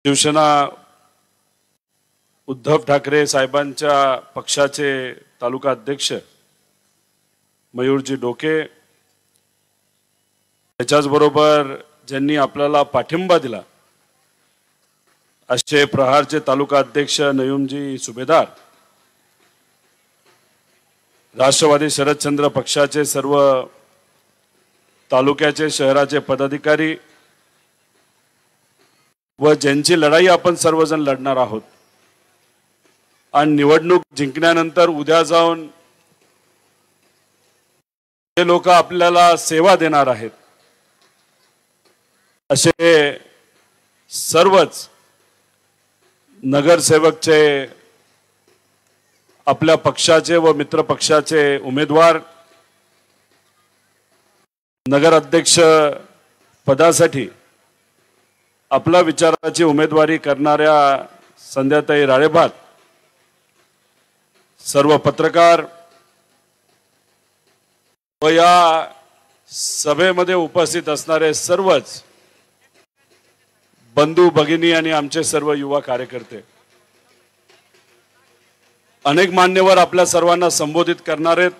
शिवसेना उद्धव ठाकरे साहेबांच्या पक्षाचे तालुका अध्यक्ष मयूरजी डोके, त्याच्याबरोबर ज्यांनी आपल्याला पाठिंबा दिला असे प्रहारचे तालुका अध्यक्ष नयूमजी सुभेदार, राष्ट्रवादी शरदचंद्र पक्षाचे सर्व तालुक्याचे शहराचे पदाधिकारी व ज्यांची लढाई आपण सर्वजण लढणार आहोत आणि निवडणूक जिंकण्यानंतर उद्या जाऊन जे लोक आपल्याला सेवा देणार आहेत असे सर्वच नगरसेवकचे, आपल्या पक्षाचे व मित्र पक्षाचे उमेदवार, नगर अध्यक्ष पदासाठी आपला विचाराची उमेदवारी करणाऱ्या संध्याताई राळेभात, सर्व पत्रकार व या सभेमध्ये उपस्थित असणारे सर्वच बंधू भगिनी आणि आमचे सर्व युवा कार्यकर्ते, अनेक मान्यवर आपल्या सर्वांना संबोधित करणार आहेत,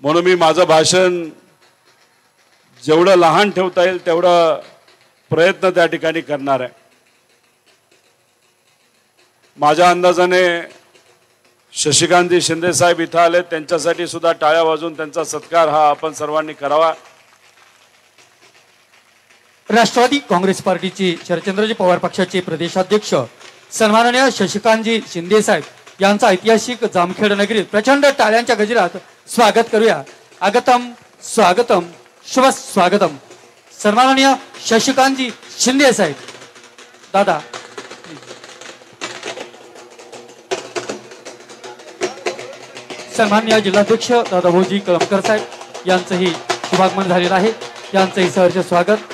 म्हणून मी माझं भाषण जेवढं लहान ठेवता येईल तेवढा प्रयत्न त्या ठिकाणी करणार आहे। माझ्या अंदाजाने शशिकांतजी शिंदे साहेब इथं आले, त्यांच्यासाठी सुद्धा टाळ्या वाजवून त्यांचा सत्कार हा आपण सर्वांनी करावा। राष्ट्रवादी काँग्रेस पार्टीचे शरदचंद्रजी पवार पक्षाचे प्रदेशाध्यक्ष सन्माननीय शशिकांतजी शिंदे साहेब यांचा ऐतिहासिक जामखेड नगरीत प्रचंड टाळ्यांच्या गजरात स्वागत करूया। आगतम स्वागतम शुभ स्वागतम सन्माननीय शशिकांतजी शिंदे साहेब। दादा सन्माननीय जिल्हाध्यक्ष दादा भाऊजी कळमकर साहेब यांचंही शुभागमन झालेलं आहे, यांचंही सहर्ष स्वागत।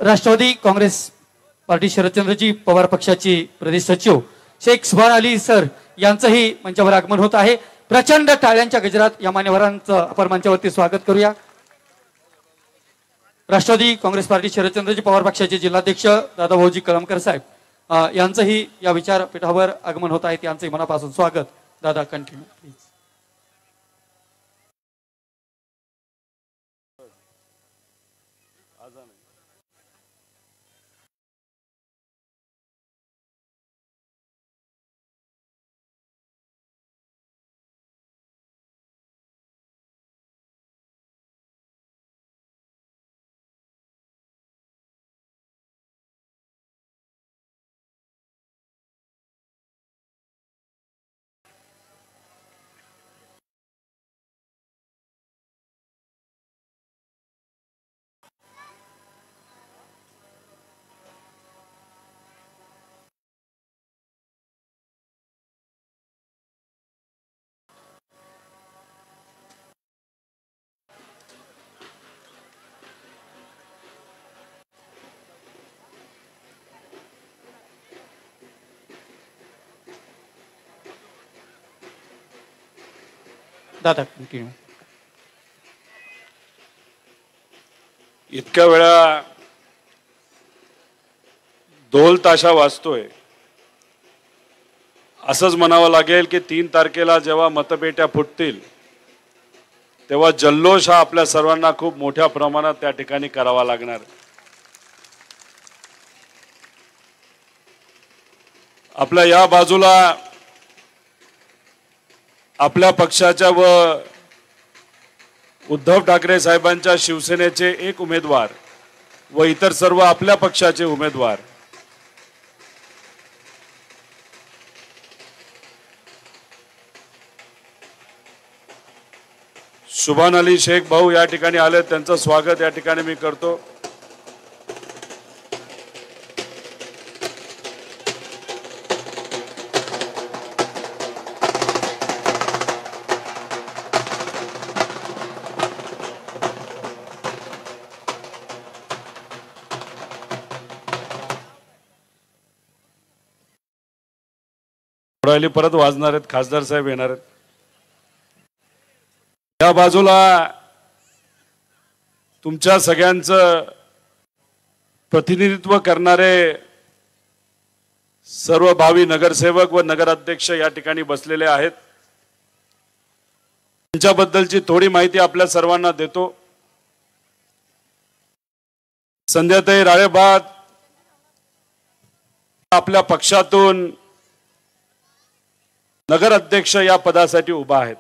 राष्ट्रवादी काँग्रेस पार्टी शरदचंद्रजी पवार पक्षाचे प्रदेश सचिव शेख सुभान अली सर यांचंही मंचावर आगमन होत आहे। प्रचंड टाळ्यांच्या गजरात या मान्यवरांचं आपण मंचावरती स्वागत करूया। राष्ट्रवादी काँग्रेस पार्टी शरदचंद्रजी पवार पक्षाचे जिल्हाध्यक्ष दादा भाऊजी कळमकर साहेब यांचंही या विचारपीठावर आगमन होत आहे, त्यांचंही मनापासून स्वागत। दादा कंटिन्यू प्लीज। दादा कंटिन्यू। इतक्या वेळा ढोल ताशा वाजतोय, असंच म्हणावं लागेल की 3 तारखेला जेव्हा मतपेट्या फुटतील तेव्हा जल्लोष हा आपल्या सर्वांना खूप मोठ्या प्रमाणात त्या ठिकाणी करावा लागणार। आपल्या या बाजूला आपल्या पक्षाच्या व उद्धव ठाकरे साहेबांच्या शिवसेनेचे एक उमेदवार व इतर सर्व आपल्या पक्षाचे उमेदवार, सुभान अली शेख भाऊ या ठिकाणी आले, त्यांचं स्वागत या ठिकाणी मी करतो। थोड्या वेळी परत वाजणार आहेत, खासदार साहेब येणार आहेत। या बाजूला तुमच्या सगळ्यांचं प्रतिनिधित्व करणारे सर्व भावी नगरसेवक व नगराध्यक्ष या ठिकाणी बसलेले आहेत. त्यांच्याबद्दलची थोडी माहिती आपल्या सर्वांना देतो. संध्याताई राळेबाद आपल्या पक्षातून नगराध्यक्ष या पदासाठी उभा आहेत.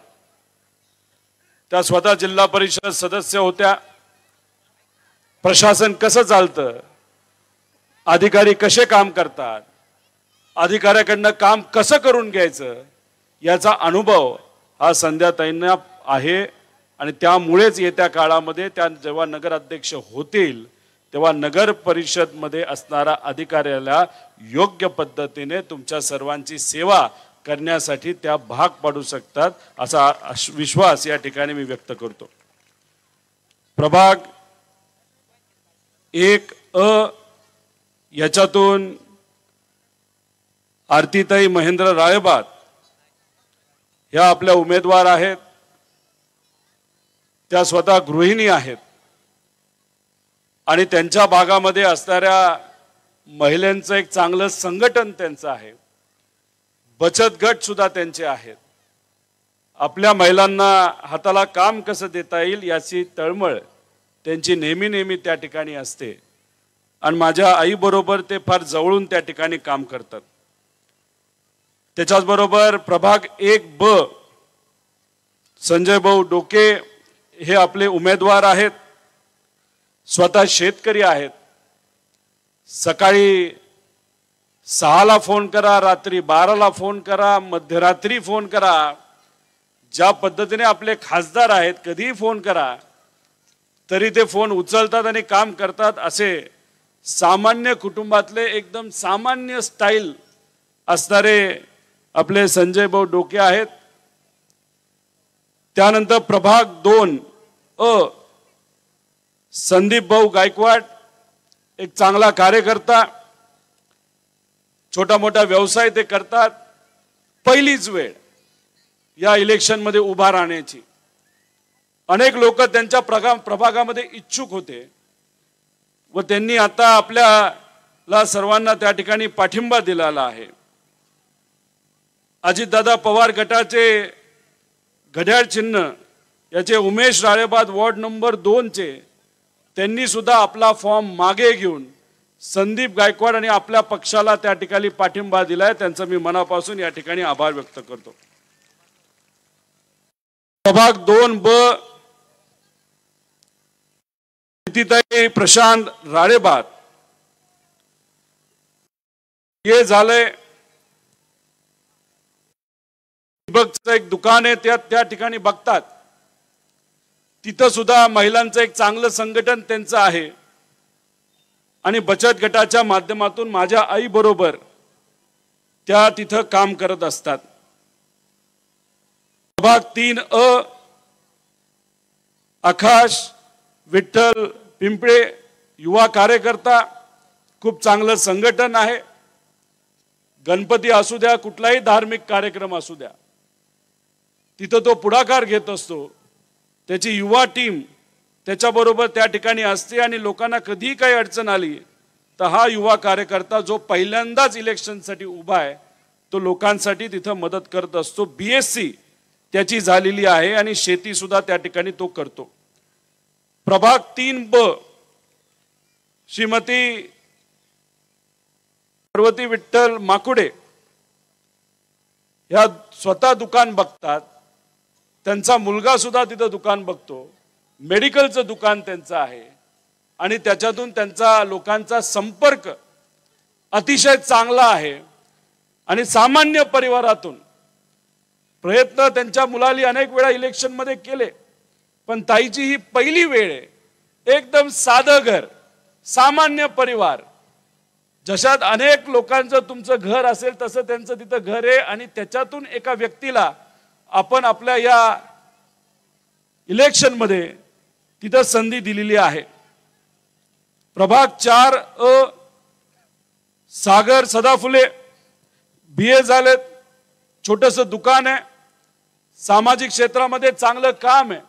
त्या स्वतः जिल्हा परिषद सदस्य होत्या. प्रशासन कसं चालतं, अधिकारी कसे काम करतात, अधिकाऱ्याकडनं काम कसं करून घ्यायचं याचा अनुभव हा संध्याताईंना आहे. आणि त्यामुळेच येत्या काळामध्ये त्या जेव्हा नगराध्यक्ष होतील तेव्हा नगर परिषद मध्ये असणारा अधिकाऱ्याला योग्य पद्धतीने तुमच्या सर्वांची सेवा करण्यासाठी त्या भाग पाडू शकतात असा विश्वास या ठिकाणी मी व्यक्त करतो. प्रभाग 1A याच्यातून आरतीताई महेंद्र राळेबाद ह्या आपल्या उमेदवार आहेत. त्या स्वतः गृहिणी आहेत आणि त्यांच्या भागामध्ये असणाऱ्या महिलांचं एक चांगलं संघटन त्यांचं आहे. बचत गट सुद्धा त्यांचे आहेत. आपल्या महिलांना हाताला काम कसं देता येईल याची तळमळ त्यांची नेहमी त्या ठिकाणी असते. आणि माझ्या आईबरोबर ते फार जवळून त्या ठिकाणी काम करतात. त्याच्याचबरोबर प्रभाग 1B संजय भाऊ डोके हे आपले उमेदवार आहेत. स्वतः शेतकरी आहेत. सकाळी 6ला फोन करा, रात्री 12ला फोन करा, मध्यरात्री फोन करा. ज्या पद्धतीने आपले खासदार आहेत, कधीही फोन करा तरी ते फोन उचलतात आणि काम करतात. असे सामान्य कुटुंबातले एकदम सामान्य स्टाईल असणारे आपले संजय भाऊ डोके आहेत. त्यानंतर प्रभाग 2A संदीप भाऊ गायकवाड एक चांगला कार्यकर्ता. छोटा मोठा व्यवसाय ते करतात. पहिलीच वेळ या इलेक्शन मध्ये उभा राहण्याची. अनेक लोक त्यांच्या प्रभागामध्ये इच्छुक होते व त्यांनी आता आपल्याला सर्वांना त्या ठिकाणी पाठिंबा दिलेला आहे. अजितदादा पवार गटाचे घड्याळ चिन्ह याचे उमेश राळेबाद वॉर्ड नंबर 2 चे त्यांनी सुद्धा आपला फॉर्म मागे घेऊन संदीप गायकवाड आणि आपल्या पक्षाला त्या ठिकाणी पाठिंबा दिलाय. त्यांचा मी मनापासून या ठिकाणी आभार व्यक्त करतो. प्रभाग 2B नितीताई प्रशांत राळेबाद हे झालंय. एक दुकान आहे त्या ठिकाणी बघतात. तिथं सुद्धा महिलांचं एक चांगलं संघटन त्यांचं आहे आणि बचत गटाच्या माध्यमातून माझ्या आई बरोबर त्या तिथं काम करत असतात. प्रभाग 3A आकाश विठ्ठल पिंपळे युवा कार्यकर्ता. खूप चांगलं संघटन आहे. गणपती असू द्या, कुठलाही धार्मिक कार्यक्रम असू द्या, तिथं तो पुढाकार घेत असतो. त्याची युवा टीम त्याच्याबरोबर त्या ठिकाणी असते आणि लोकांना कधी काही अडचण आली तर हा युवा कार्यकर्ता जो पहिल्यांदाच इलेक्शनसाठी उभा आहे तो लोकांसाठी तिथं मदत करत असतो. BSc त्याची झालेली आहे आणि शेती सुद्धा त्या ठिकाणी तो करतो. प्रभाग 3B श्रीमती पार्वती विठ्ठल माकुडे ह्या स्वतः दुकान बघतात. त्यांचा मुलगा सुद्धा तिथं दुकान बघतो. मेडिकलचं दुकान त्यांचं आहे आणि त्याच्यातून त्यांचा लोकांचा संपर्क अतिशय चांगला आहे. आणि सामान्य परिवारातून प्रयत्न त्यांच्या मुलाली अनेक वेळा इलेक्शन मध्ये केले, पण ताईची ही पहिली वेळ आहे. एकदम साधं घर, सामान्य परिवार. जशात अनेक लोकांचं तुमचं घर असेल तसं त्यांचं तिथं घर आहे आणि त्याच्यातून एका व्यक्तीला आपण आपल्या या इलेक्शन मध्ये तिथं संधी दिलेली आहे. प्रभाग 4A सागर सदाफुले BA झालेत. छोटंसं दुकान आहे. सामाजिक क्षेत्रामध्ये चांगलं काम आहे.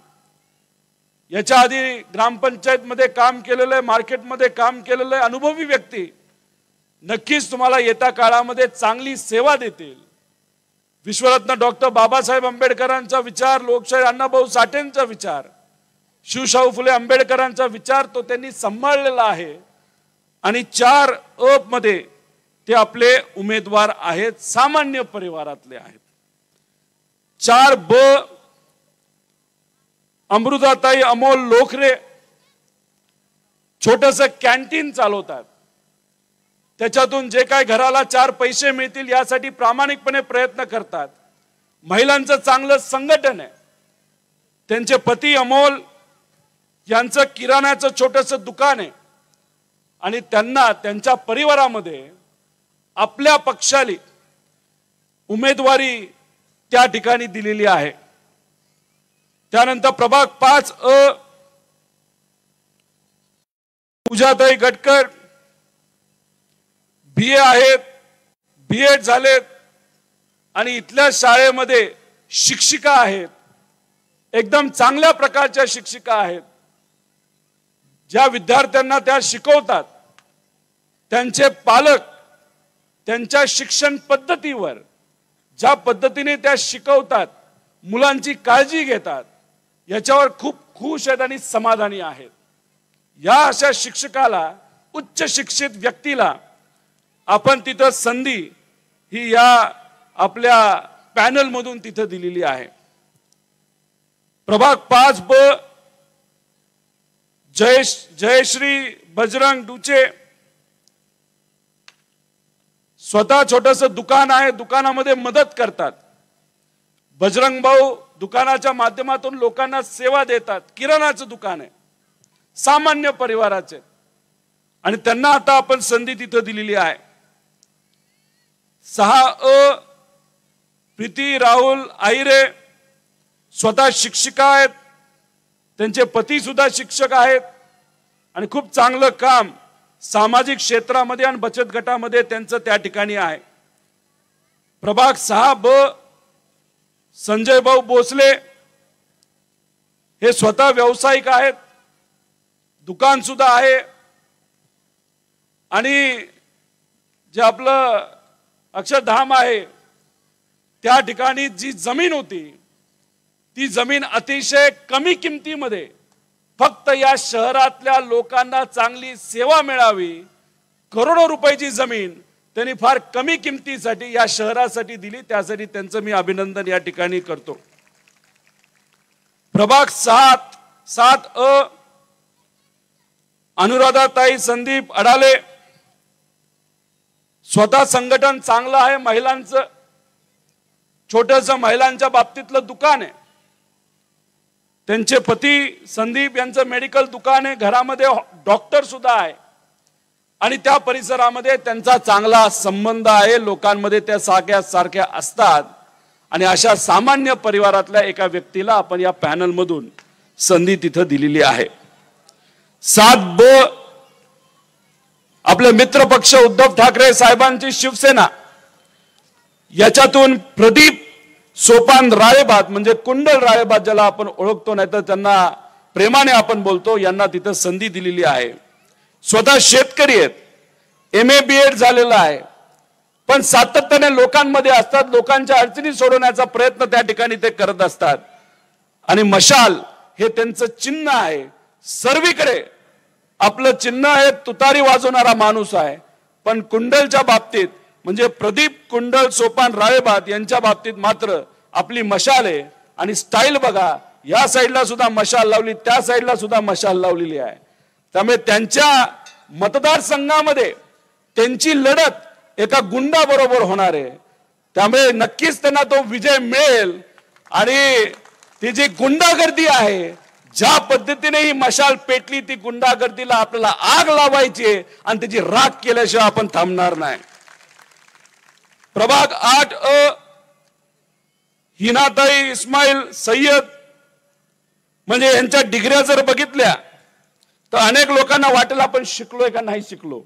याच्या आधी ग्रामपंचायतमध्ये काम केलेलं, मार्केटमध्ये काम केलेलं अनुभवी व्यक्ती नक्कीच तुम्हाला येत्या काळामध्ये चांगली सेवा देतील. विश्वरत्न डॉक्टर बाबासाहेब आंबेडकरांचा विचार, लोकशाहीर अण्णाभाऊ साठेंचा विचार, शिवशाहू फुले आंबेडकरांचा विचार तो त्यांनी सांभाळलेला आहे. आणि 4 मध्ये ते आपले उमेदवार आहेत, सामान्य परिवारातले आहेत. 4 अमृताताई अमोल लोखरे छोटंसं कॅन्टीन चालवतात. त्याच्यातून जे काय घराला 4 पैसे मिळतील यासाठी प्रामाणिकपणे प्रयत्न करतात. महिलांचं चांगलं संघटन आहे. त्यांचे पती अमोल यांचं किराण्याचं छोटंसं दुकान आहे आणि त्यांना त्यांच्या परिवारामध्ये आपल्या पक्षाली उमेदवारी त्या ठिकाणी दिलेली आहे. त्यानंतर प्रभाग 5 पूजाताई गटकर BA आहेत, BEd झालेत आणि इथल्या शाळेमध्ये शिक्षिका आहेत. एकदम चांगल्या प्रकारच्या शिक्षिका आहेत. ज्या विद्यार्थ्यांना त्या शिकवतात त्यांचे पालक त्यांच्या शिक्षण पद्धतीवर ज्या पद्धतीने त्या शिकवतात, मुलांची काळजी घेतात, याच्यावर खूप खुश आहेत आणि समाधानी आहेत. या अशा शिक्षकाला, उच्च शिक्षित व्यक्तीला आपण तिथं संधी ही या आपल्या पॅनल मधून तिथं दिलेली आहे. प्रभाग 5 जयश्री बजरंग डुचे स्वतः छोटंसं दुकान आहे, दुकानामध्ये मदत करतात. बजरंग भाऊ दुकानाच्या माध्यमातून लोकांना सेवा देतात. किराणाचं दुकान आहे, सामान्य परिवाराचे, आणि त्यांना आता आपण संधी तिथं दिलेली आहे. 6 प्रीती राहुल आहिरे स्वतः शिक्षिका आहेत, त्यांचे पती सुद्धा शिक्षक आहेत आणि खूप चांगलं काम सामाजिक क्षेत्रामध्ये आणि बचत गटामध्ये त्यांचं त्या ठिकाणी आहे. प्रभाग 6 संजय भाऊ भोसले हे स्वतः व्यावसायिक आहेत, दुकान सुद्धा आहे आणि जे आपलं अक्षरधाम आहे त्या ठिकाणी जी जमीन होती ती जमीन अतिशय कमी किमतीमध्ये फक्त या शहरातल्या लोकांना चांगली सेवा मिळावी, करोडो रुपयाची जमीन त्यांनी फार कमी किमतीसाठी या शहरासाठी दिली. त्यासाठी त्यांचं मी अभिनंदन या ठिकाणी करतो. प्रभाग 7 अनुराधाताई संदीप अडाले स्वतः संघटन चांगलं आहे महिलांचं, छोटंसं महिलांच्या बाबतीतलं दुकान आहे. त्यांचे पती संदीप यांचं मेडिकल दुकान आहे, घरामध्ये डॉक्टर सुद्धा आहे आणि त्या परिसरामध्ये त्यांचा चांगला संबंध आहे. लोकांमध्ये त्या सारख्या असतात आणि अशा सामान्य परिवारातल्या एका व्यक्तीला आपण या पॅनल मधून संधी तिथं दिलेली आहे. 7 आपले मित्र पक्ष उद्धव ठाकरे साहेबांची शिवसेना, याच्यातून प्रदीप सोपान राळेबाद म्हणजे कुंडल राळेबाद ज्याला आपण ओळखतो, नाही तर त्यांना प्रेमाने आपण बोलतो, यांना तिथं संधी दिलेली आहे. स्वतः शेतकरी आहेत, MA BEd झालेला आहे, पण सातत्याने लोकांमध्ये असतात, लोकांच्या अडचणी सोडवण्याचा प्रयत्न त्या ठिकाणी ते करत असतात. आणि मशाल हे त्यांचं चिन्ह आहे. सर्वीकडे आपलं चिन्ह आहे, तुतारी वाजवणारा माणूस आहे. पण कुंडलच्या बाबतीत म्हणजे प्रदीप कुंडल सोपान राळेबाद यांच्या बाबतीत मात्र आपली मशाल आहे. आणि स्टाईल बघा, या साईडला सुद्धा मशाल लावली, त्या साईडला सुद्धा मशाल लावलेली आहे. त्यामुळे त्यांच्या मतदारसंघामध्ये त्यांची लढत एका गुंडा बरोबर होणार आहे. त्यामुळे नक्कीच त्यांना तो विजय मिळेल. आणि ती जी गुंडागर्दी आहे, ज्या पद्धतीने ही मशाल पेटली, ती गुंडागर्दीला आपल्याला आग लावायची आणि त्याची राख केल्याशिवाय आपण थांबणार नाही. प्रभाग 8 हिनाताई इस्माईल सय्यद म्हणजे यांच्या डिग्र्या जर बघितल्या तर अनेक लोकांना वाटेल आपण शिकलोय का नाही शिकलो.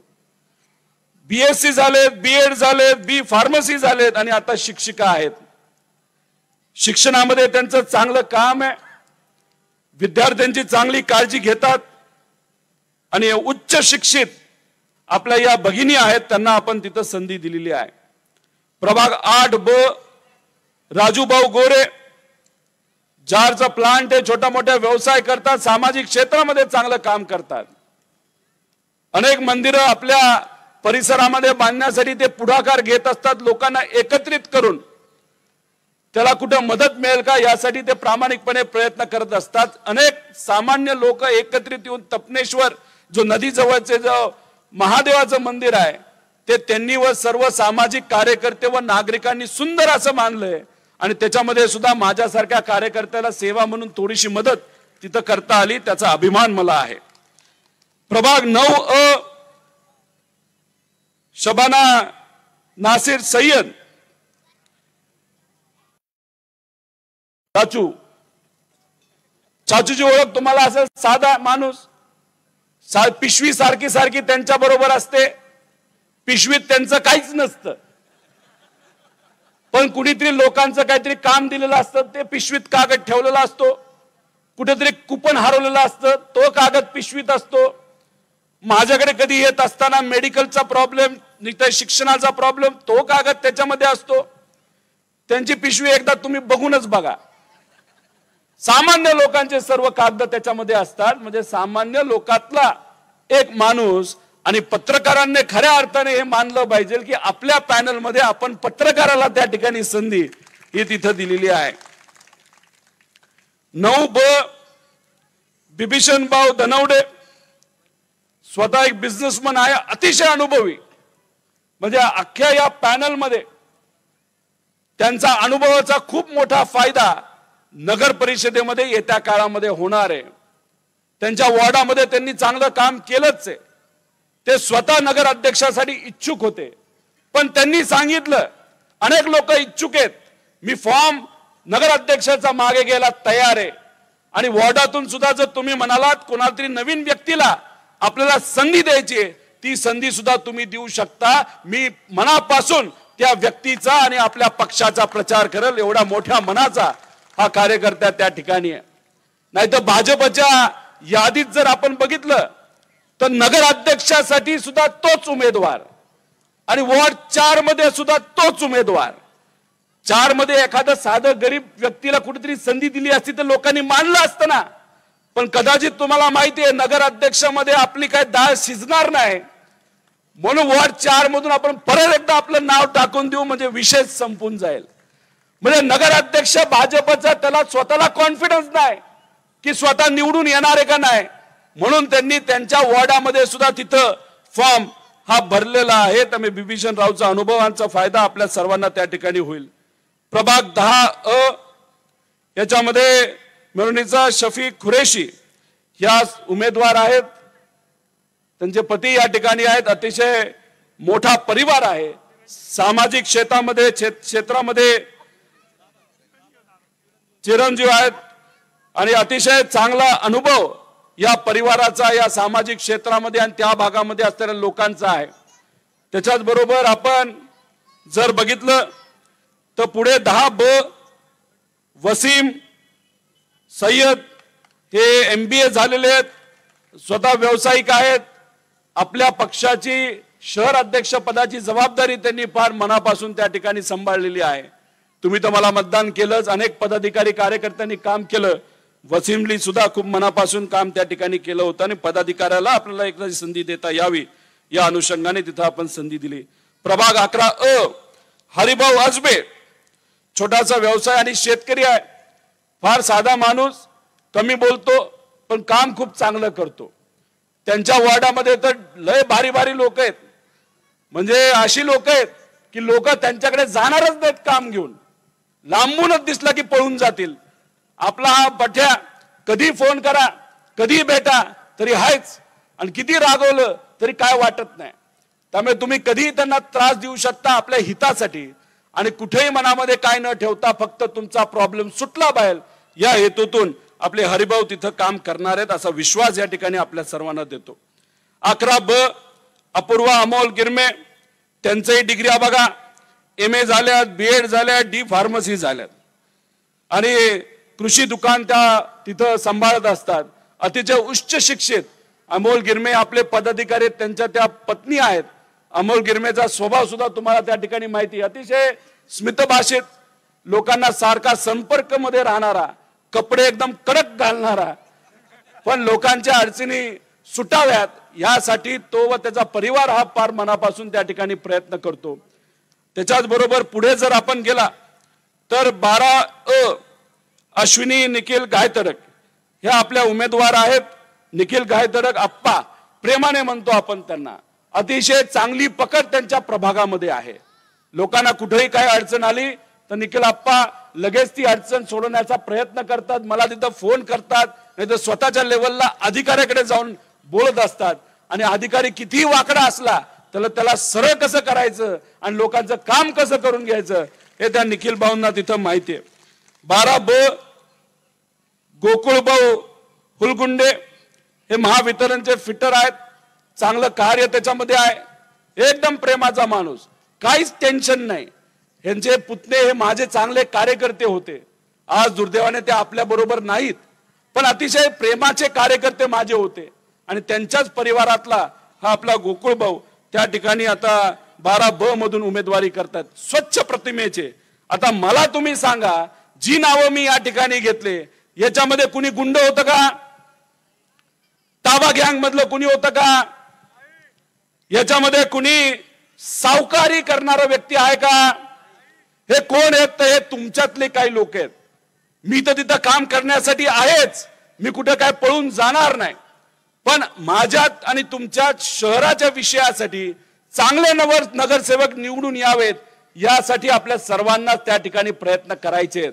BSc झालेत, BEd झालेत, B फार्मसी झालेत आणि आता शिक्षिका आहेत. शिक्षणामध्ये त्यांचं चांगलं काम आहे. विद्यार्थ्यांची चांगली काळजी घेतात आणि उच्च शिक्षित आपल्या या भगिनी आहेत त्यांना आपण तिथं संधी दिलेली आहे। प्रभाग 8B राजूभाऊ गोरे जारचा प्लांट आहे, छोटा मोठा व्यवसाय करतात, सामाजिक क्षेत्रामध्ये चांगलं काम करतात। अनेक मंदिरं आपल्या परिसरामध्ये बांधण्यासाठी ते पुढाकार घेत असतात, लोकांना एकत्रित करून त्याला कुठं मदत मिळेल का यासाठी ते प्रामाणिकपणे प्रयत्न करत असतात। अनेक सामान्य लोक एकत्रित येऊन तपनेश्वर जो नदी जवळचे जो महादेवाचं मंदिर आहे ते त्यांनी व सर्व सामाजिक कार्यकर्ते व नागरिकांनी सुंदर असं मानलंय आणि त्याच्यामध्ये सुद्धा माझ्यासारख्या कार्यकर्त्याला सेवा म्हणून थोडीशी मदत तिथं करता आली, त्याचा अभिमान मला आहे। प्रभाग 9A शबाना नासिर सय्यद चाचूची ओळख तुम्हाला असेल, साधा माणूस, पिशवी सारखी सारखी त्यांच्या बरोबर असते, पिशवीत त्यांचं काहीच नसतं, पण कुणीतरी लोकांचं काहीतरी काम दिलेलं असतं, ते पिशवीत कागद ठेवलेला असतो, कुठेतरी कुपन हरवलेलं असतं, तो कागद पिशवीत असतो। माझ्याकडे कधी येत असताना मेडिकलचा प्रॉब्लेम, शिक्षणाचा प्रॉब्लेम, तो कागद त्याच्यामध्ये असतो। त्यांची पिशवी एकदा तुम्ही बघूनच बघा, सामान्य लोकांचे सर्व कागद त्याच्यामध्ये असतात। म्हणजे सामान्य लोकातला एक माणूस, आणि पत्रकारांनी खऱ्या अर्थाने हे मानलं पाहिजे की आपल्या पॅनल मध्ये आपण पत्रकाराला त्या ठिकाणी संधी ही तिथं दिलेली आहे। 9B बिभीषण भाऊ धनवडे स्वतः एक बिझनेसमन आहे, अतिशय अनुभवी, म्हणजे अख्ख्या या पॅनल मध्ये त्यांचा अनुभवाचा खूप मोठा फायदा नगर परिषदेमध्ये येत्या काळामध्ये होणार आहे। त्यांच्या वॉर्डामध्ये त्यांनी चांगलं काम केलंच आहे, ते स्वतः नगर अध्यक्षासाठी इच्छुक होते, पण त्यांनी सांगितलं अनेक लोक इच्छुक आहेत, मी फॉर्म नगर अध्यक्षाचा मागे घ्यायला तयार आहे, आणि वॉर्डातून सुद्धा जर तुम्ही म्हणालात कोणाला तरी नवीन व्यक्तीला आपल्याला संधी द्यायची, ती संधी सुद्धा तुम्ही देऊ शकता, मी मनापासून त्या व्यक्तीचा आणि आपल्या पक्षाचा प्रचार करेल, एवढा मोठ्या मनाचा हा कार्यकर्ता त्या ठिकाणी आहे। नाहीतर भाजपच्या यादीत जर आपण बघितलं तर नगर अध्यक्षासाठी सुद्धा तोच उमेदवार, आणि वॉर्ड 4 मध्ये सुद्धा तोच उमेदवार। 4 मध्ये एखादं साधं गरीब व्यक्तीला कुठेतरी संधी दिली असती तर लोकांनी मानलं असतं ना, पण कदाचित तुम्हाला माहिती आहे नगर अध्यक्षामध्ये आपली काय डाळ शिजणार नाही, म्हणून वॉर्ड 4 मधून आपण परत एकदा आपलं नाव टाकून देऊ, म्हणजे विषय संपून जाईल। म्हणजे नगर अध्यक्ष भाजपचा त्याला स्वतःला कॉन्फिडन्स नाही की स्वतः निवडून येणार आहे का नाही, म्हणून त्यांनी त्यांच्या वॉर्डामध्ये सुद्धा तिथं फॉर्म हा भरलेला आहे। त्यामुळे बिभीषण रावचा अनुभवांचा फायदा आपल्या सर्वांना त्या ठिकाणी होईल। प्रभाग 10A याच्यामध्ये मिरवणीचा शफीक खुरेशी या उमेदवार आहेत, त्यांचे पती या ठिकाणी आहेत, अतिशय मोठा परिवार आहे, सामाजिक क्षेत्रामध्ये चिरंजीव आहेत, आणि अतिशय चांगला अनुभव या परिवाराचा या सामाजिक क्षेत्रामध्ये आणि त्या भागामध्ये असणाऱ्या लोकांचा आहे। त्याच्याच बरोबर आपण जर बघितलं तर पुढे 10B वसीम सय्यद हे MBA झालेले आहेत, स्वतः व्यावसायिक आहेत, आपल्या पक्षाची शहर अध्यक्ष पदाची जबाबदारी त्यांनी फार मनापासून त्या ठिकाणी सांभाळलेली आहे। तुम्ही तर मला मतदान केलंच, अनेक पदाधिकारी कार्यकर्त्यांनी काम केलं, वसीमली सुद्धा खूप मनापासून काम त्या ठिकाणी केलं होतं, आणि पदाधिकाऱ्याला आपल्याला एकदा संधी देता यावी या अनुषंगाने तिथं आपण संधी दिली। प्रभाग 11A हरिभाऊ आजबे छोटासा व्यवसाय आणि शेतकरी आहे, फार साधा माणूस, कमी बोलतो पण काम खूप चांगलं करतो। त्यांच्या वॉर्डामध्ये तर लय भारी भारी लोक आहेत, म्हणजे अशी लोक आहेत की लोक त्यांच्याकडे जाणारच नाहीत काम घेऊन, लांबूनच दिसला की पळून जातील। आपला हा पठ्या कधी फोन करा कधी भेटा तरी आहेच, आणि किती रागवलं तरी काय वाटत नाही। त्यामुळे तुम्ही कधी त्यांना त्रास देऊ शकता आपल्या हितासाठी, आणि कुठेही मनामध्ये काय न ठेवता फक्त तुमचा प्रॉब्लेम सुटला बाहेर या हेतूतून आपले हरिभाऊ तिथं काम करणार आहेत, असा विश्वास या ठिकाणी आपल्या सर्वांना देतो। 11B अपूर्वा अमोल गिरमे, त्यांचंही डिग्री बघा, MA झाल्यात, BEd झाल्यात, D फार्मसी झाल्यात, आणि कृषी दुकान त्या तिथं सांभाळत असतात, अतिशय उच्च शिक्षित अमोल गिरमे आपले पदाधिकारी आहेत, त्यांच्या त्या पत्नी आहेत. अमोल गिरमेचा स्वभाव सुद्धा तुम्हाला त्या ठिकाणी माहिती, अतिशय स्मित भाषेत लोकांना सारखा संपर्क मध्ये राहणारा, कपडे एकदम कडक घालणारा, पण लोकांच्या अडचणी सुटाव्यात यासाठी तो व त्याचा परिवार हा फार मनापासून त्या ठिकाणी प्रयत्न करतो. त्याच्याच बरोबर पुढे जर आपण गेला तर 12 अश्विनी निखिल गायतडक हे आपल्या उमेदवार आहेत. निखिल गायतडक आप्पा प्रेमाने म्हणतो आपण त्यांना, अतिशय चांगली पकड त्यांच्या प्रभागामध्ये आहे. लोकांना कुठेही काय अडचण आली तर निखिल आप्पा लगेच ती अडचण सोडवण्याचा प्रयत्न करतात. मला तिथं फोन करतात, नाही तर स्वतःच्या लेवलला अधिकाऱ्याकडे जाऊन बोलत असतात. आणि अधिकारी कितीही वाकडा असला त्याला सरळ कसं करायचं आणि लोकांचं काम कसं करून घ्यायचं हे त्या निखिल भाऊंना तिथं माहिती आहे. 12 गोकुळभाऊ हुलगुंडे हे महावितरणचे फिटर आहेत. चांगलं कार्य त्याच्यामध्ये आहे, एकदम प्रेमाचा माणूस, काहीच टेन्शन नाही. यांचे पुतणे हे माझे चांगले कार्यकर्ते होते. आज दुर्दैवाने ते आपल्या बरोबर नाहीत, पण अतिशय प्रेमाचे कार्यकर्ते माझे होते. आणि त्यांच्याच परिवारातला हा आपला गोकुळ भाऊ त्या ठिकाणी आता 12 मधून उमेदवारी करतात, स्वच्छ प्रतिमेचे. आता मला तुम्ही सांगा, जी नावं मी या ठिकाणी घेतले याच्यामध्ये कुणी गुंड होतं का? ताबा गँग मधलं कुणी होतं का? याच्यामध्ये कुणी सावकारी करणारा व्यक्ती आहे का? हे कोण आहेत? तर हे तुमच्यातले काही लोक आहेत. मी तर तिथं काम करण्यासाठी आहेच, मी कुठे काय पळून जाणार नाही. पण माझ्यात आणि तुमच्या शहराच्या विषयासाठी चांगले नगरसेवक निवडून यावेत यासाठी आपल्या सर्वांना त्या ठिकाणी प्रयत्न करायचे आहेत.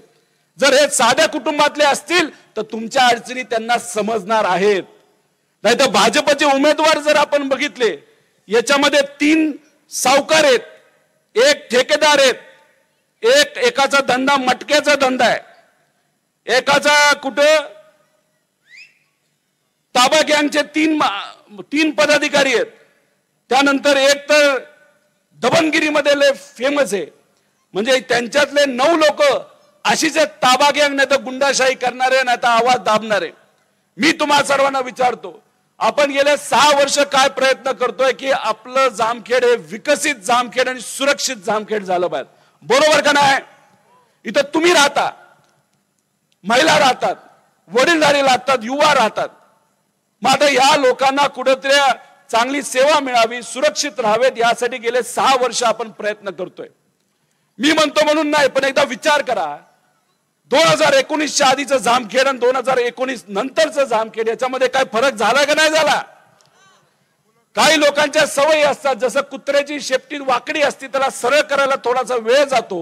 जर हे साध्या कुटुंबातले असतील तर तुमच्या अडचणी त्यांना समजणार आहेत. नाही तर भाजपचे उमेदवार जर आपण बघितले, याच्यामध्ये 3 सावकार आहेत, 1 ठेकेदार आहेत, एकाचा धंदा मटक्याचा धंदा आहे, एकाचा कुठं ताबा गँगचे 3 पदाधिकारी आहेत. त्यानंतर एक तर दबंगिरीमध्ये फेमस आहे, म्हणजे त्यांच्यातले 9 लोक अशीच ताबा गँग नाही तर गुंडाशाही करणारे, नाही तर आवाज दाबणारे. मी तुम्हा सर्वांना विचारतो, आपण गेले 6 वर्ष काय प्रयत्न करतोय की आपलं जामखेड हे विकसित जामखेड आणि सुरक्षित जामखेड झालं पाहिजे, बरोबर का नाही? इथं तुम्ही राहता, महिला राहतात, वडीलधारी राहतात, युवा राहतात. मग आता या लोकांना कुठेतरी चांगली सेवा मिळावी, सुरक्षित राहावेत यासाठी गेले 6 वर्ष आपण प्रयत्न करतोय. मी म्हणतो म्हणून नाही, पण एकदा विचार करा, 2019च्या आधीचं जामखेड आणि 2019 नंतरचं जामखेड याच्यामध्ये काय फरक झाला का नाही झाला? काही लोकांच्या सवयी असतात, जसं कुत्र्याची शेपटी वाकडी असते, त्याला सरळ करायला थोडासा वेळ जातो,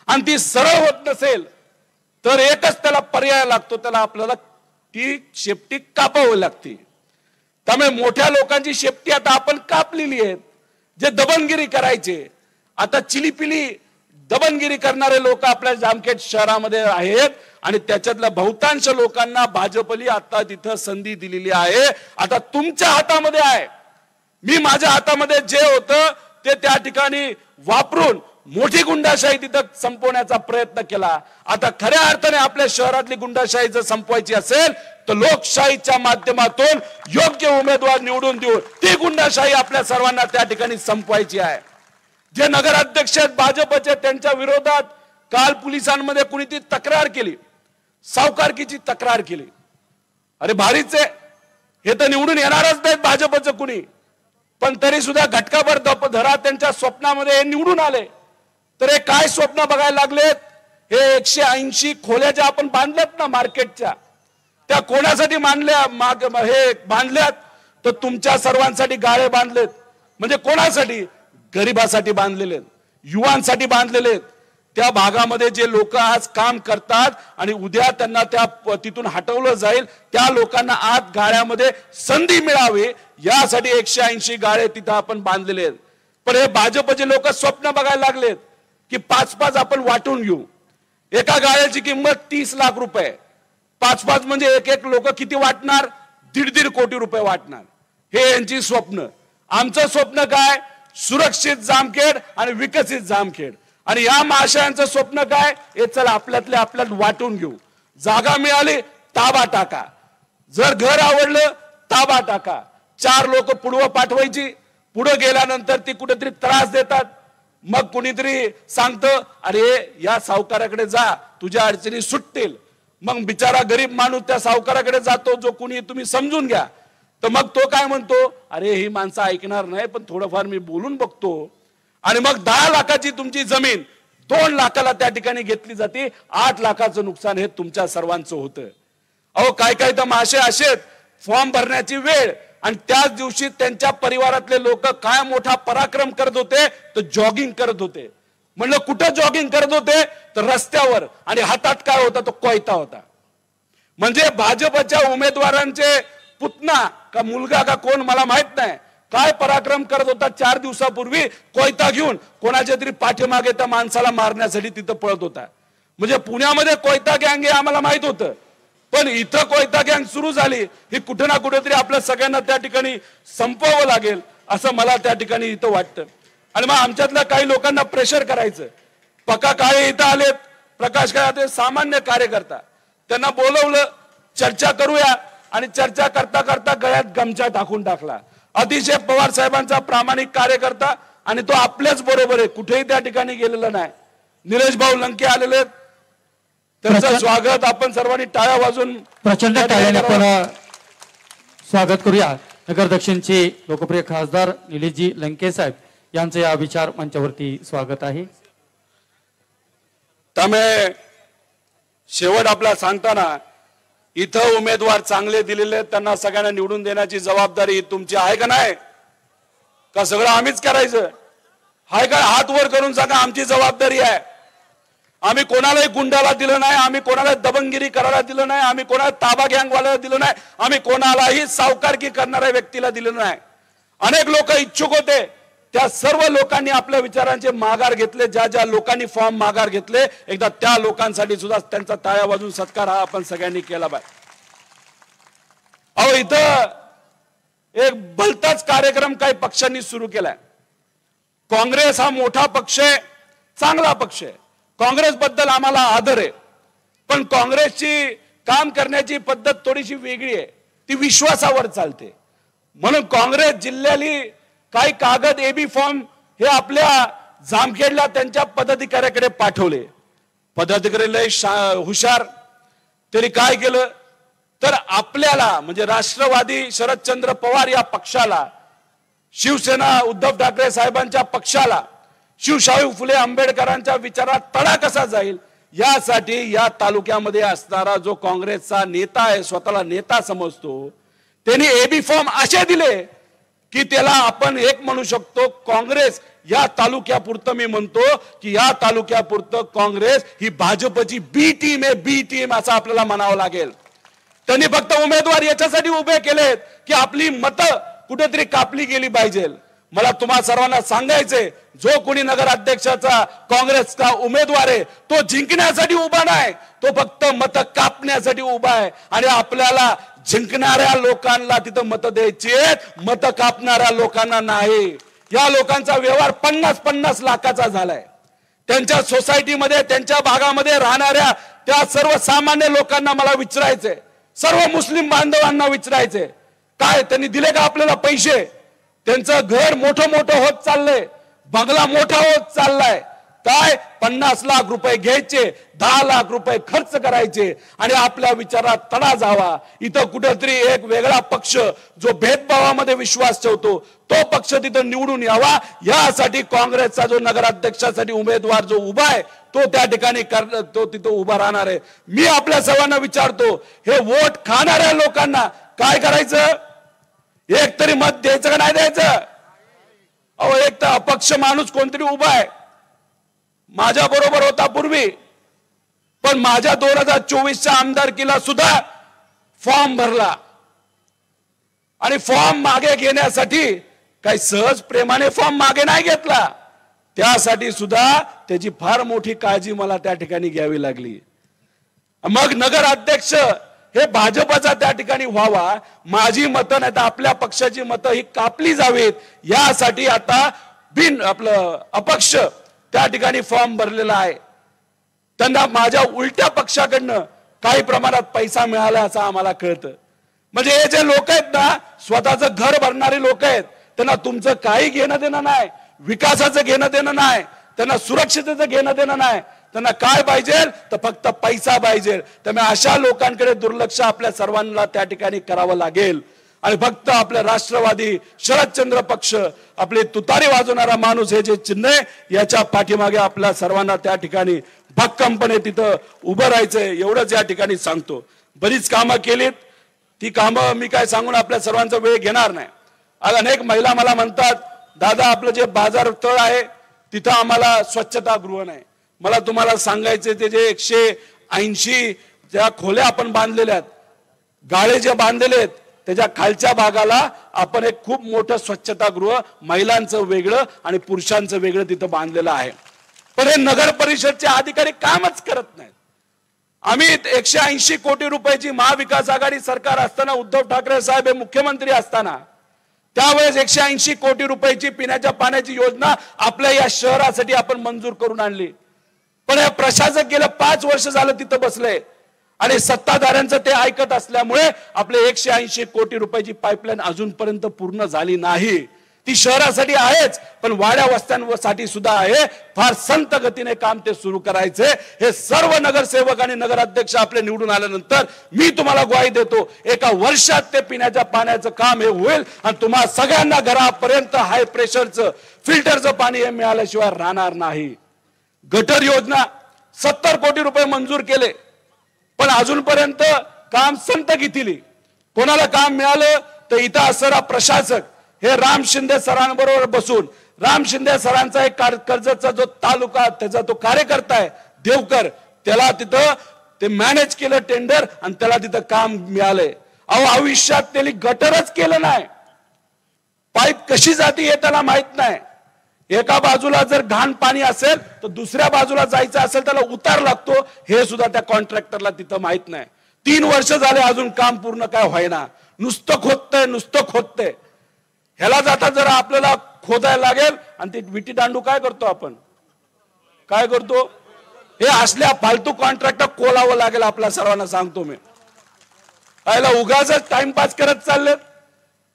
आणि ती सरळ होत नसेल तर एकच त्याला पर्याय लागतो, त्याला आपल्याला ती शेपटी कापावी लागते. त्यामुळे मोठ्या लोकांची शेपटी आता आपण कापलेली आहे. जे दबंगिरी करायचे, आता चिलीपिली दबंगिरी करणारे लोक आपल्या जामखेड शहरामध्ये आहेत, आणि त्याच्यातल्या बहुतांश लोकांना भाजपली आता तिथं संधी दिलेली आहे. आता तुमच्या हातामध्ये आहे. मी माझ्या हातामध्ये जे होतं ते त्या ठिकाणी वापरून मोठी गुंडाशाही तिथं संपवण्याचा प्रयत्न केला. आता खऱ्या अर्थाने आपल्या शहरातली गुंडाशाही जर संपवायची असेल तर लोकशाहीच्या माध्यमातून योग्य उमेदवार निवडून देऊन ती गुंडाशाही आपल्या सर्वांना त्या ठिकाणी संपवायची आहे. जे नगराध्यक्ष आहेत भाजपचे, त्यांच्या विरोधात काल पोलिसांमध्ये कुणी ती तक्रार केली, सावकारकीची तक्रार केली. अरे भारीच आहे, हे तर निवडून येणारच नाहीत भाजपचं कुणी, पण तरी सुद्धा घटकाभर धरा त्यांच्या स्वप्नामध्ये हे निवडून आले. तर हे काय स्वप्न बघायला लागलेत? हे 180 खोल्या ज्या आपण बांधल्यात ना मार्केटच्या, त्या कोणासाठी हे बांधल्यात? तर तुमच्या सर्वांसाठी गाळे बांधलेत. म्हणजे कोणासाठी? गरिबासाठी बांधलेले, युवांसाठी बांधलेले. त्या भागामध्ये जे लोक आज काम करतात आणि उद्या त्यांना तिथून हटवलं जाईल, त्या लोकांना आत गाळ्यामध्ये संधी मिळावी यासाठी 180 गाळे तिथं आपण बांधलेले आहेत. पण हे भाजपचे लोक स्वप्न बघायला लागलेत की 5-5 आपण वाटून घेऊ. एका गाळ्याची किंमत 30 लाख रुपये, 5-5 म्हणजे एक लोक किती वाटणार? 1.5 कोटी रुपये वाटणार. हे यांची स्वप्न. आमचं स्वप्न काय? सुरक्षित जामखेड आणि विकसित जामखेड. आणि या महाशयांचं स्वप्न काय? हे चला आपल्यातल्या आपल्यात वाटून घेऊ. जागा मिळाली ताबा टाका, जर घर आवडलं ताबा टाका. 4 लोक पुढवं पाठवायची, पुढे गेल्यानंतर ती कुठेतरी त्रास देतात. मग कुणीतरी सांगतं अरे या सावकाराकडे जा तुझ्या अडचणी सुटतील. मग बिचारा गरीब माणूस त्या सावकाराकडे जातो जो कुणी तुम्ही समजून घ्या. तर मग तो काय म्हणतो, अरे ही माणसं ऐकणार नाही पण थोडंफार मी बोलून बघतो. आणि मग 10 लाखाची तुमची जमीन 2 लाखाला त्या ठिकाणी घेतली जाते. 8 लाखाचं नुकसान हे तुमच्या सर्वांचं होतं. अहो काय काय तर मासे असेत, फॉर्म भरण्याची वेळ आणि त्याच दिवशी त्यांच्या परिवारातले लोक काय मोठा पराक्रम करत होते तर जॉगिंग करत होते. म्हणलं कुठं जॉगिंग करत होते तर रस्त्यावर, आणि हातात काय होता तो कोयता होता. म्हणजे भाजपच्या उमेदवारांचे पुतना का मुलगा का कोण मला माहित नाही काय पराक्रम करत होता. 4 दिवसापूर्वी कोयता घेऊन कोणाच्या तरी पाठीमागे त्या माणसाला मारण्यासाठी तिथं पळत होता. म्हणजे पुण्यामध्ये कोयता गँग हे आम्हाला माहित होतं, पण इथं कोयता गँग सुरू झाली ही कुठे ना कुठेतरी आपल्या सगळ्यांना त्या ठिकाणी संपवावं लागेल असं मला त्या ठिकाणी इथं वाटतं. आणि मग आमच्यातल्या काही लोकांना प्रेशर करायचं. पक्का काळे इथं आलेत, प्रकाश काळे सामान्य कार्यकर्ता, त्यांना बोलवलं चर्चा करूया आणि चर्चा करता करता गळ्यात गमछा टाकून टाकला. अतिशय पवार साहेबांचा प्रामाणिक कार्यकर्ता आणि तो आपल्याच बरोबर आहे, कुठेही त्या ठिकाणी गेलेला नाही. निलेश भाऊ लंके आलेले, त्यांचं स्वागत आपण सर्वांनी टाळ्या वाजून प्रचंड टाळ्याने आपण स्वागत करूया. नगर दक्षिणचे लोकप्रिय खासदार निलेशजी लंके साहेब यांचं या विचार मंचावरती स्वागत आहे. त्यामुळे शेवट आपला सांगताना इथं उमेदवार चांगले दिलेले आहेत, त्यांना सगळ्यांना निवडून देण्याची जबाबदारी तुमची आहे का नाही? का सगळं आम्हीच करायचं आहे का? हात वर करून सांगा आमची जबाबदारी आहे. आम्ही कोणालाही गुंडाला दिलं नाही, आम्ही कोणाला दबंगगिरी करायला दिलं नाही, आम्ही कोणाला ताबा गँगवाल्याला दिलं नाही, आम्ही कोणालाही सावकारकी करणाऱ्या व्यक्तीला दिलं नाही. अनेक लोक इच्छुक होते, त्या सर्व लोकांनी आपल्या विचारांचे माघार घेतले. ज्या ज्या लोकांनी फॉर्म माघार घेतले एकदा त्या लोकांसाठी सुद्धा त्यांचा टाळ्या वाजून सत्कार हा आपण सगळ्यांनी केला पाहिजे. अहो इथं एक भलताच कार्यक्रम काही पक्षांनी सुरू केलाय. काँग्रेस हा मोठा पक्ष आहे, चांगला पक्ष आहे, काँग्रेस बद्दल आम्हाला आदर आहे, पण काँग्रेसची काम करण्याची पद्धत थोडीशी वेगळी आहे, ती विश्वासावर चालते. म्हणून काँग्रेस जिल्ह्याली काही कागद एबी फॉर्म हे आपल्या जामखेडला त्यांच्या पदाधिकाऱ्याकडे पाठवले. पदाधिकारी लय हुशार, त्यांनी काय केलं तर आपल्याला म्हणजे राष्ट्रवादी शरदचंद्र पवार या पक्षाला, शिवसेना उद्धव ठाकरे साहेबांच्या पक्षाला, शिवशाहू फुले आंबेडकरांच्या विचारात तडा कसा जाईल यासाठी या तालुक्यामध्ये असणारा जो काँग्रेसचा नेता आहे, स्वतःला नेता समजतो, त्यांनी एबी फॉर्म असे दिले की त्याला आपण एक म्हणू शकतो काँग्रेस या तालुक्यापुरतं, मी म्हणतो की या तालुक्यापुरतं काँग्रेस ही भाजपची बी टीम आहे, बी टीम असं आपल्याला म्हणावं लागेल. त्यांनी फक्त उमेदवार याच्यासाठी उभे केलेत की आपली मतं कुठेतरी कापली गेली पाहिजे. मला तुम्हा सर्वांना सांगायचंय, जो कोणी नगराध्यक्षाचा काँग्रेसचा उमेदवार आहे तो जिंकण्यासाठी उभा नाही, तो फक्त मतं कापण्यासाठी उभा आहे. आणि आपल्याला जिंकणाऱ्या लोकांना तिथं मतं द्यायची आहेत, मतं कापणाऱ्या लोकांना नाही. या लोकांचा व्यवहार 50-50 लाखाचा झालाय. त्यांच्या सोसायटीमध्ये, त्यांच्या भागामध्ये राहणाऱ्या त्या सर्वसामान्य लोकांना मला विचारायचंय, सर्व मुस्लिम बांधवांना विचारायचंय, काय त्यांनी दिले का आपल्याला पैसे? त्यांचं घर मोठं मोठं होत चाललंय, बंगला मोठा होत चाललाय. काय 50 लाख रुपये घ्यायचे, 10 लाख रुपये खर्च करायचे आणि आपल्या विचारात तडा जावा. इथं कुठेतरी एक वेगळा पक्ष जो भेदभावामध्ये विश्वास ठेवतो तो पक्ष तिथं निवडून यावा, यासाठी काँग्रेसचा जो नगराध्यक्षासाठी उमेदवार जो उभा आहे तो त्या ठिकाणी तो तिथं उभा राहणार आहे. मी आपल्या सर्वांना विचारतो, हे वोट खाणाऱ्या लोकांना काय करायचं? एक तरी मत द्यायचं का नाही द्यायचं? अहो एक तर अपक्ष माणूस कोणतरी उभा आहे, माझ्या बरोबर होता पूर्वी, पण माझ्या 2024च्या आमदारकीला सुद्धा फॉर्म भरला आणि फॉर्म मागे घेण्यासाठी काही सहज प्रेमाने फॉर्म मागे नाही घेतला, त्यासाठी सुद्धा त्याची फार मोठी काळजी मला त्या ठिकाणी घ्यावी लागली. मग नगर अध्यक्ष हे भाजपचा त्या ठिकाणी व्हावा, माझी मतं नाही तर आपल्या पक्षाची मतं ही कापली जावीत, यासाठी आता आपलं अपक्ष त्या ठिकाणी फॉर्म भरलेला आहे. त्यांना माझ्या उलट्या पक्षाकडनं काही प्रमाणात पैसा मिळाला असं आम्हाला कळतं. म्हणजे हे जे लोक आहेत ना, स्वतःचं घर भरणारे लोक आहेत, त्यांना तुमचं काही घेणं देणं नाही, विकासाचं घेणं देणं नाही, त्यांना सुरक्षिततेचं घेणं देणं नाही. त्यांना काय पाहिजे तर फक्त पैसा पाहिजे. त्यामुळे अशा लोकांकडे दुर्लक्ष आपल्या सर्वांना त्या ठिकाणी करावं लागेल. आणि फक्त आपल्या राष्ट्रवादी शरदचंद्र पक्ष, आपली तुतारी वाजवणारा माणूस हे जे चिन्ह आहे, याच्या पाठीमागे आपल्या सर्वांना त्या ठिकाणी भक्कमपणे तिथं उभं राहायचंय, एवढंच या ठिकाणी सांगतो. बरीच कामं केलीत, ती कामं मी काय सांगून आपल्या सर्वांचा वेळ घेणार नाही. आज अनेक महिला मला म्हणतात, दादा आपलं जे बाजार तळ आहे तिथं आम्हाला स्वच्छतागृह नाही. मला तुम्हाला सांगायचे ते जे 180 ज्या खोल्या आपण बांधलेल्या आहेत, गाळे जे बांधलेले आहेत, त्याच्या खालच्या भागाला आपण एक खूप मोठं स्वच्छतागृह महिलांचं वेगळं आणि पुरुषांचं वेगळं तिथं बांधलेलं आहे. पण हे नगर परिषदचे अधिकारी कामच करत नाहीत. आम्ही 180 कोटी रुपयाची महाविकास आघाडी सरकार असताना, उद्धव ठाकरे साहेब हे मुख्यमंत्री असताना, त्यावेळेस 180 कोटी रुपयाची पिण्याच्या पाण्याची योजना आपल्या या शहरासाठी आपण मंजूर करून आणली. पण हे प्रशासक गेलं 5 वर्ष झालं तिथं बसले आणि सत्ताधाऱ्यांचं ते ऐकत असल्यामुळे आपले 180 कोटी रुपयाची पाईपलाईन अजूनपर्यंत पूर्ण झाली नाही. ती शहरासाठी आहेच, पण वाड्या वस्त्यांसाठी सुद्धा आहे. फार संत गतीने काम ते सुरू करायचे. हे सर्व नगरसेवक आणि नगराध्यक्ष आपले निवडून आल्यानंतर मी तुम्हाला ग्वाही देतो, एका वर्षात ते पिण्याच्या पाण्याचं काम हे होईल आणि तुम्हा सगळ्यांना घरापर्यंत हाय प्रेशरचं फिल्टरचं पाणी हे मिळाल्याशिवाय राहणार नाही. गटर योजना 70 कोटी रुपये मंजूर केले, पण अजूनपर्यंत काम संत गतीने कोणाला काम मिळालं तर इथं असणारा प्रशासक हे राम शिंदे सरांबरोबर बसून, राम शिंदे सरांचा एक कर्जतचा जो तालुका त्याचा तो कार्यकर्ता आहे देवकर, त्याला तिथं ते मॅनेज केलं टेंडर आणि त्याला तिथं काम मिळालंय. अहो आयुष्यात त्याला गटरच केलं नाही, पाईप कशी जाती हे त्याला माहित नाही. एका बाजूला जर घाण पाणी असेल तर दुसऱ्या बाजूला जायचं असेल त्याला उतार लागतो, हे सुद्धा त्या कॉन्ट्रॅक्टरला तिथं माहित नाही. 3 वर्ष झाले अजून काम पूर्ण काय व्हायना, नुसतं खोदतंय. ह्याला जाता जरा आपल्याला खोदायला लागेल आणि ते विटी दांडू काय करतो आपण, काय करतो, हे असल्या फालतू कॉन्ट्रॅक्टर कोलावं लागेल आपल्या सर्वांना सांगतो मी. याला उगाच टाइमपास करत चाललेत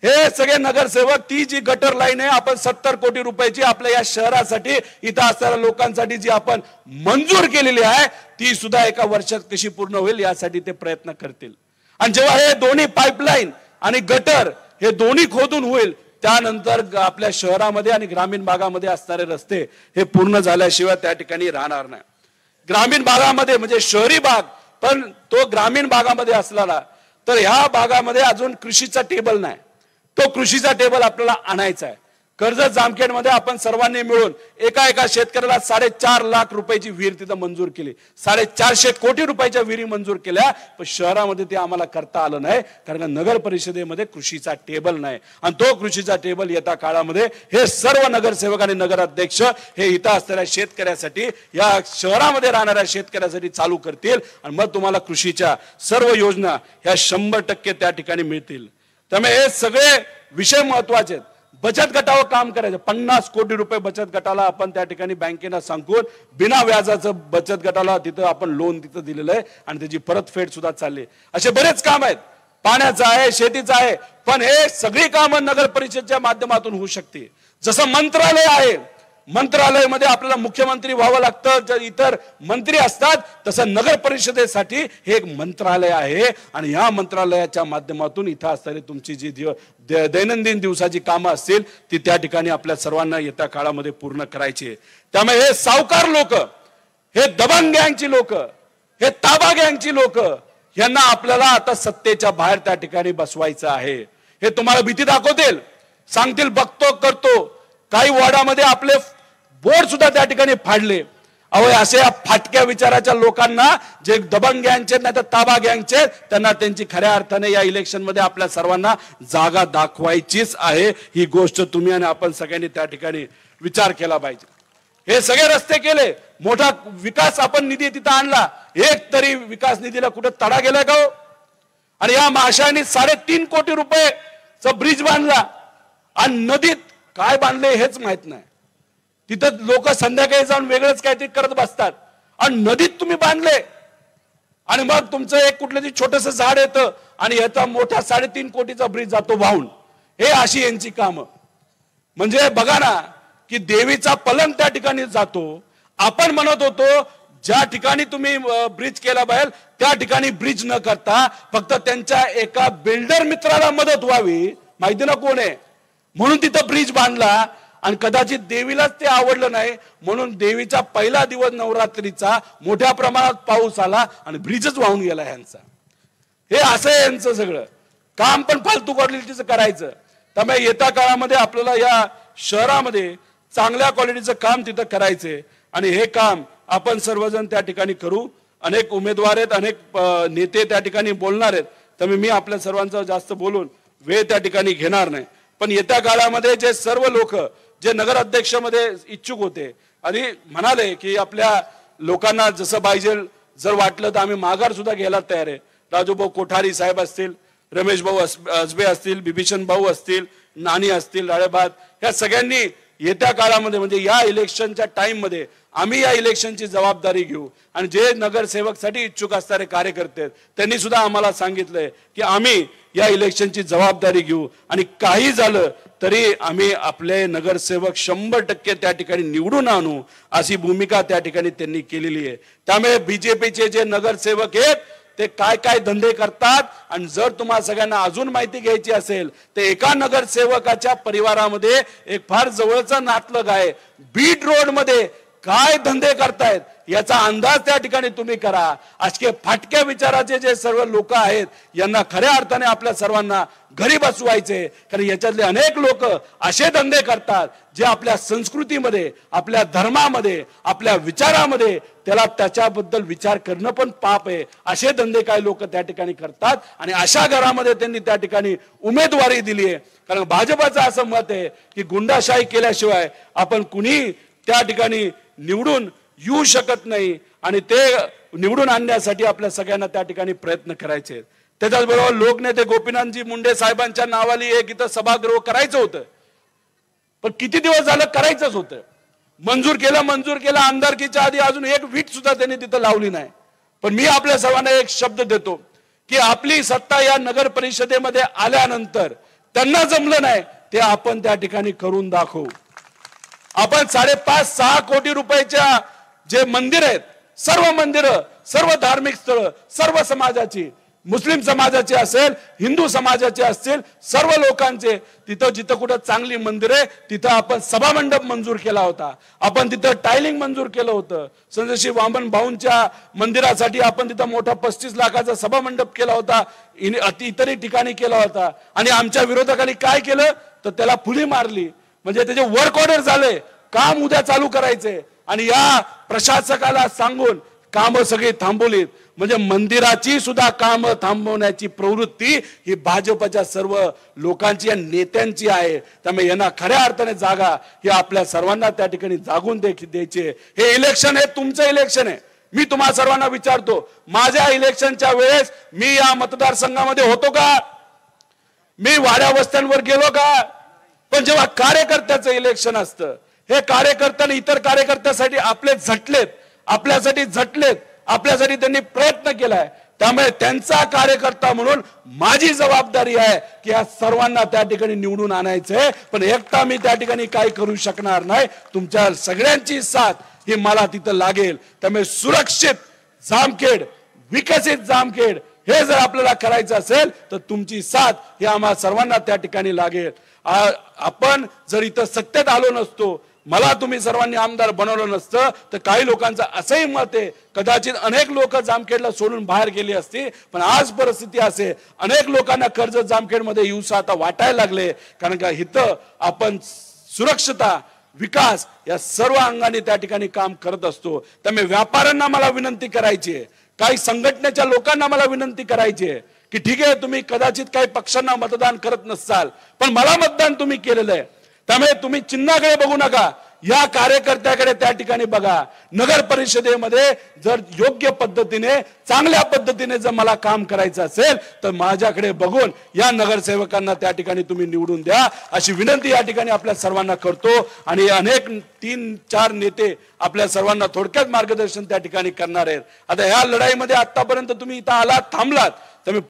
हे सगळे नगरसेवक. ती जी गटर लाईन आहे आपण 70 कोटी रुपयाची आपल्या या शहरासाठी, इथं असणाऱ्या लोकांसाठी जी आपण मंजूर केलेली आहे, ती सुद्धा एका वर्षात कशी पूर्ण होईल यासाठी ते प्रयत्न करतील. आणि जेव्हा हे दोन्ही पाईपलाईन आणि गटर हे दोन्ही खोदून होईल, त्यानंतर आपल्या शहरामध्ये आणि ग्रामीण भागामध्ये असणारे रस्ते हे पूर्ण झाल्याशिवाय त्या ठिकाणी राहणार नाही. ग्रामीण भागामध्ये म्हणजे शहरी भाग, पण तो ग्रामीण भागामध्ये असलेला, तर ह्या भागामध्ये अजून कृषीचा टेबल नाही. तो कृषीचा टेबल आपल्याला आणायचा आहे. कर्जत जामखेड मध्ये आपण सर्वांनी मिळून एका शेतकऱ्याला 4.5 लाख रुपयाची विहीर तिथं मंजूर केली. 450 कोटी रुपयाच्या विहिरी मंजूर केल्या, पण शहरामध्ये ते आम्हाला करता आलं नाही, कारण नगर परिषदेमध्ये कृषीचा टेबल नाही. आणि तो कृषीचा टेबल येत्या काळामध्ये हे सर्व नगरसेवक आणि नगराध्यक्ष हे इथं असणाऱ्या शेतकऱ्यासाठी, या शहरामध्ये राहणाऱ्या शेतकऱ्यासाठी चालू करतील. आणि मग तुम्हाला कृषीच्या सर्व योजना ह्या 100% त्या ठिकाणी मिळतील. त्यामुळे हे सगळे विषय महत्वाचे आहेत. बचत गटावर काम करायचं. 50 कोटी रुपये बचत गटाला आपण त्या ठिकाणी बँकेला सांगून बिना व्याजाचं बचत गटाला तिथं आपण लोन तिथं दिलेलं आहे आणि त्याची परतफेड सुद्धा चालली. असे बरेच काम आहेत, पाण्याचं आहे, शेतीचं आहे, पण हे सगळी कामं नगर परिषदच्या माध्यमातून होऊ शकते. जसं मंत्रालय आहे, मंत्रालयामध्ये आपल्याला मुख्यमंत्री व्हावं लागतं, इतर मंत्री असतात, तसं नगर परिषदेसाठी हे एक मंत्रालय आहे. आणि या मंत्रालयाच्या माध्यमातून इथं असणारी तुमची जी दैनंदिन दिवसाची कामं असतील ती त्या ठिकाणी आपल्या सर्वांना येत्या काळामध्ये पूर्ण करायची. त्यामुळे हे सावकार लोक, हे दबंग गँगची लोक, हे ताबा गँगची लोक, यांना आपल्याला आता सत्तेच्या बाहेर त्या ठिकाणी बसवायचं आहे. हे तुम्हाला भीती दाखवतील, सांगतील बघतो करतो. काही वॉर्डामध्ये आपले बोर्ड सुद्धा त्या ठिकाणी फाडले. अहो असे फाटक्या विचाराच्या लोकांना, जे दबंग गँगचे नाही तर ताबा गँगचे, त्यांना त्यांची खऱ्या अर्थाने या इलेक्शन मध्ये आपल्या सर्वांना जागा दाखवायचीच आहे. ही गोष्ट तुम्ही आणि आपण सगळ्यांनी त्या ठिकाणी विचार केला पाहिजे. हे सगळे रस्ते केले, मोठा विकास आपण निधी तिथं आणला, एक तरी विकास निधीला कुठे तडा गेलाय का हो? आणि या महाशयाने 3.5 कोटी रुपयेचा ब्रिज बांधला आणि नदीत काय बांधले हेच माहित नाही. तिथं लोक संध्याकाळी जाऊन वेगळंच काहीतरी करत बसतात आणि नदीत तुम्ही बांधले. आणि मग तुमचं एक कुठलं तरी छोटंसं झाड येतं आणि याचा मोठा 3.5 कोटीचा ब्रिज जातो वाहून. हे अशी यांची कामं. म्हणजे बघा ना की देवीचा पलंग त्या ठिकाणी जातो. आपण म्हणत होतो ज्या ठिकाणी तुम्ही ब्रिज केला पाहिजे त्या ठिकाणी ब्रिज न करता फक्त त्यांच्या एका बिल्डर मित्राला मदत व्हावी, माहिती ना कोण आहे, म्हणून तिथं ब्रिज बांधला. आणि कदाचित देवीलाच ते आवडलं नाही म्हणून देवीचा पहिला दिवस नवरात्रीचा मोठ्या प्रमाणात पाऊस आला आणि ब्रिजच वाहून गेला यांचा. हे असं आहे यांचं सगळं काम. पण फालतू क्वालिटीचं करायचं. त्यामुळे येत्या काळामध्ये आपल्याला या शहरामध्ये चांगल्या क्वालिटीचं काम तिथं करायचंय आणि हे काम आपण सर्वजण त्या ठिकाणी करू. अनेक उमेदवार आहेत, अनेक नेते त्या ठिकाणी बोलणार आहेत. त्यामुळे मी आपल्या सर्वांचा जास्त बोलून वेळ त्या ठिकाणी घेणार नाही. पण येत्या काळामध्ये जे सर्व लोक जे नगर अध्यक्षमध्ये इच्छुक होते आणि म्हणाले की आपल्या लोकांना जसं पाहिजे जर वाटलं तर आम्ही माघार सुद्धा घ्यायला तयार आहे. राजूभाऊ कोठारी साहेब असतील, रमेश भाऊ असबे असतील, बिभीषण भाऊ असतील, नानी असतील, राळेबाद, या सगळ्यांनी येत्या काळामध्ये म्हणजे या इलेक्शनच्या टाइम मध्ये आम्ही या इलेक्शनची जबाबदारी घेऊ. आणि जे नगरसेवकसाठी इच्छुक असणारे कार्यकर्ते आहेत त्यांनी सुद्धा आम्हाला सांगितलंय की आम्ही या इलेक्शनची जबाबदारी घेऊ आणि काही झालं तरी आम्ही आपले नगरसेवक 100% त्या ठिकाणी निवडून आणू अशी भूमिका त्या ठिकाणी त्यांनी केलेली आहे. त्यामुळे बीजेपीचे जे नगरसेवक आहेत ते काय काय धंदे करतात आणि जर तुम्हाला सगळ्यांना अजून माहिती घ्यायची असेल तर एका नगरसेवकाच्या परिवारामध्ये एक फार जवळचा नातलग आहे. बीट रोड मध्ये काय धंदे करतायत याचा अंदाज त्या ठिकाणी तुम्ही करा. अशा फाटक्या विचाराचे जे सर्व लोक आहेत यांना खऱ्या अर्थाने आपल्या सर्वांना घरी बसवायचे. कारण याच्यातले अनेक लोक असे धंदे करतात जे आपल्या संस्कृतीमध्ये, आपल्या धर्मामध्ये, आपल्या विचारामध्ये त्याला त्याच्याबद्दल विचार करणं पण पाप आहे. असे धंदे काही लोक त्या ठिकाणी करतात आणि अशा घरामध्ये त्यांनी त्या ठिकाणी उमेदवारी दिली आहे. कारण भाजपाचं असं मत आहे की गुंडाशाही केल्याशिवाय आपण कुणी त्या ठिकाणी निवडून येऊ शकत नाही आणि ते निवडून आणण्यासाठी आपल्या सगळ्यांना त्या ठिकाणी प्रयत्न करायचे आहेत. त्याच्याचबरोबर लोकनेते गोपीनाथजी मुंडे साहेबांच्या नावाली एक इथं सभागृह करायचं होतं पण किती दिवस झालं करायचंच होतं. मंजूर केलं आमदारकीच्या आधी अजून एक वीट सुद्धा त्यांनी तिथं लावली नाही. पण मी आपल्या सर्वांना एक शब्द देतो की आपली सत्ता या नगर परिषदेमध्ये आल्यानंतर त्यांना जमलं नाही ते आपण त्या ठिकाणी करून दाखवू. आपण 5.5-6 कोटी रुपयाच्या जे मंदिर आहेत, सर्व मंदिरं, सर्व धार्मिक स्थळं, सर्व समाजाची, मुस्लिम समाजाचे असेल, हिंदू समाजाचे असतील, सर्व लोकांचे तिथं जिथं कुठं चांगली मंदिर आहे तिथं आपण सभामंडप मंजूर केला होता. आपण तिथं टायलिंग मंजूर केलं होतं. संजय वामन भाऊंच्या मंदिरासाठी आपण तिथं मोठा 35 लाखाचा सभामंडप केला होता. इतरही ठिकाणी केला होता. आणि आमच्या विरोधकांनी काय केलं तर त्याला फुली मारली. म्हणजे त्याचे वर्क ऑर्डर झाले, काम उद्या चालू करायचे आणि या प्रशासकाला सांगून कामं सगळी थांबवलीत. म्हणजे मंदिराची सुद्धा कामं थांबवण्याची प्रवृत्ती ही भाजपच्या सर्व लोकांची आणि नेत्यांची आहे. त्यामुळे यांना खऱ्या अर्थाने जागा ही आपल्या सर्वांना त्या ठिकाणी जागून द्यायची. हे इलेक्शन हे तुमचं इलेक्शन आहे. मी तुम्हा सर्वांना विचारतो, माझ्या इलेक्शनच्या वेळेस मी या मतदारसंघामध्ये होतो का? मी वाड्या वस्त्यांवर गेलो का? पण जेव्हा कार्यकर्त्याचं इलेक्शन असतं, हे कार्यकर्त्यांनी इतर कार्यकर्त्यासाठी आपले झटलेत, आपल्यासाठी झटलेत, आपल्यासाठी त्यांनी प्रयत्न केलाय. त्यामुळे त्यांचा कार्यकर्ता म्हणून माझी जबाबदारी आहे की या सर्वांना त्या ठिकाणी निवडून आणायचंय. पण एकटा मी त्या ठिकाणी काय करू शकणार नाही. तुमच्या सगळ्यांची साथ ही मला तिथं लागेल. त्यामुळे सुरक्षित जामखेड, विकसित जामखेड हे जर आपल्याला करायचं असेल तर तुमची साथ ही आम्हा सर्वांना त्या ठिकाणी लागेल. आपण जर इथं सत्तेत आलो नसतो, मला तुम्ही सर्वांनी आमदार बनवलं नसतं तर काही लोकांचं असंही मत आहे कदाचित अनेक लोक जामखेडला सोडून बाहेर गेली असती. पण आज परिस्थिती असे अनेक लोकांना कर्ज जामखेडमध्ये येऊसा आता वाटायला लागले. कारण का इथं आपण सुरक्षता, विकास या सर्व अंगाने त्या ठिकाणी काम करत असतो. त्यामुळे व्यापाऱ्यांना मला विनंती करायची आहे, काही संघटनेच्या लोकांना मला विनंती करायची आहे की ठीक आहे तुम्ही कदाचित काही पक्षांना मतदान करत नसाल पण मला मतदान तुम्ही केलेलं आहे. त्यामुळे तुम्ही चिन्हाकडे बघू नका या कार्यकर्त्याकडे त्या ठिकाणी बघा. नगर परिषदेमध्ये जर योग्य पद्धतीने चांगल्या पद्धतीने जर मला काम करायचं असेल तर माझ्याकडे बघून या नगरसेवकांना त्या ठिकाणी तुम्ही निवडून द्या अशी विनंती या ठिकाणी आपल्या सर्वांना करतो. आणि अनेक 3-4 नेते आपल्या सर्वांना थोडक्यात मार्गदर्शन त्या ठिकाणी करणार आहेत. आता या लढाईमध्ये आतापर्यंत तुम्ही इथं आलात, थांबलात, तुम्ही